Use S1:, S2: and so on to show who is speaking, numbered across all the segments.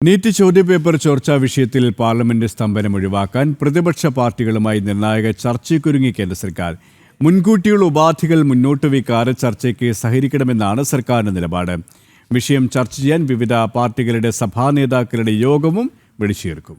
S1: NEET ചോദ്യപേപ്പർ ചോർച്ചാ വിഷയത്തിൽ parliament സ്തംഭനം ഒഴിവാക്കാൻ പ്രതിപക്ഷ പാർട്ടികളുമായി നിർണായക ചർച്ചയ്ക്കൊരുങ്ങി കേന്ദ്ര സർക്കാർ. മുൻകൂട്ടിയുള്ള ഉപാധികൾ മുന്നോട്ട് വയ്ക്കാതെ ചർച്ചയ്ക്ക് സഹകരിക്കണമെന്നാണ് സർക്കാരിന്റെ നിലപാട്. വിഷയം ചർച്ച ചെയ്യാൻ വിവിധ പാർട്ടികളുടെ സഭാ നേതാക്കളുടെ യോഗവും വിളിച്ചു ചേർക്കും.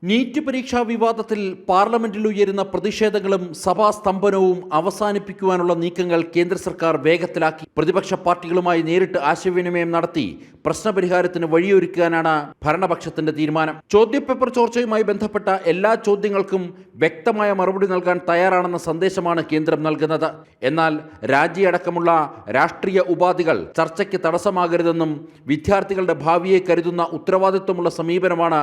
S2: നീറ്റ് പരീക്ഷാ വിവാദത്തിൽ പാർലമെന്റിൽ ഉയരുന്ന പ്രതിഷേധങ്ങളും സഭാ സ്തംഭനവും അവസാനിപ്പിക്കുവാനുള്ള നീക്കങ്ങൾ കേന്ദ്ര സർക്കാർ വേഗത്തിലാക്കി. പ്രതിപക്ഷ പാർട്ടികളുമായി നേരിട്ട് ആശയവിനിമയം നടത്തി പ്രശ്നപരിഹാരത്തിന് വഴിയൊരുക്കാനാണ് ഭരണപക്ഷത്തിന്റെ തീരുമാനം. ചോദ്യപേപ്പർ ചോർച്ചയുമായി ബന്ധപ്പെട്ട എല്ലാ ചോദ്യങ്ങൾക്കും വ്യക്തമായ മറുപടി നൽകാൻ തയ്യാറാണെന്ന സന്ദേശമാണ് കേന്ദ്രം നൽകുന്നത്. എന്നാൽ രാജിയടക്കമുള്ള രാഷ്ട്രീയ ഉപാധികൾ ചർച്ചയ്ക്ക് തടസ്സമാകരുതെന്നും വിദ്യാർത്ഥികളുടെ ഭാവിയെ കരുതുന്ന ഉത്തരവാദിത്വമുള്ള സമീപനമാണ്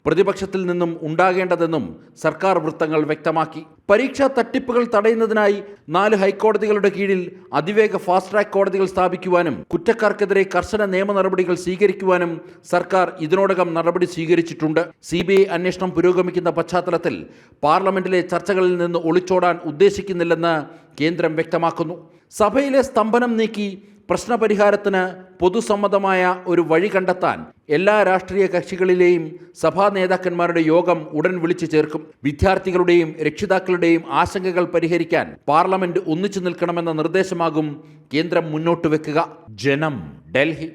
S2: പ്രതിപക്ഷത്തിൽ നിന്നും ഉണ്ടാകേണ്ടതെന്നും സർക്കാർ വൃത്തങ്ങൾ വ്യക്തമാക്കി. പരീക്ഷാ തട്ടിപ്പുകൾ തടയുന്നതിനായി 4 ഹൈക്കോടതികളുടെ കീഴിൽ അതിവേഗ ഫാസ്റ്റ് ട്രാക്ക് കോടതികൾ സ്ഥാപിക്കുവാനും കുറ്റക്കാർക്കെതിരെ കർശന നിയമ നടപടികൾ സ്വീകരിക്കുവാനും സർക്കാർ ഇതിനോടകം നടപടി സ്വീകരിച്ചിട്ടുണ്ട്. CBI അന്വേഷണം പുരോഗമിക്കുന്ന പശ്ചാത്തലത്തിൽ പാർലമെന്റിലെ ചർച്ചകളിൽ നിന്ന് ഒളിച്ചോടാൻ ഉദ്ദേശിക്കുന്നില്ലെന്ന് കേന്ദ്രം വ്യക്തമാക്കുന്നു. സഭയിലെ സ്തംഭനം നീക്കി പ്രശ്നപരിഹാരത്തിന് പൊതുസമ്മതമായ ഒരു വഴി കണ്ടെത്താൻ എല്ലാ രാഷ്ട്രീയ കക്ഷികളിലെയും സഭാ നേതാക്കന്മാരുടെ യോഗം ഉടൻ വിളിച്ചു ചേർക്കും. വിദ്യാർത്ഥികളുടെയും രക്ഷിതാക്കളുടെയും ആശങ്കകൾ പരിഹരിക്കാൻ പാർലമെന്റ് ഒന്നിച്ചു നിൽക്കണമെന്ന നിർദ്ദേശമാകും കേന്ദ്രം മുന്നോട്ട് വെക്കുക. ജനം, ഡൽഹി.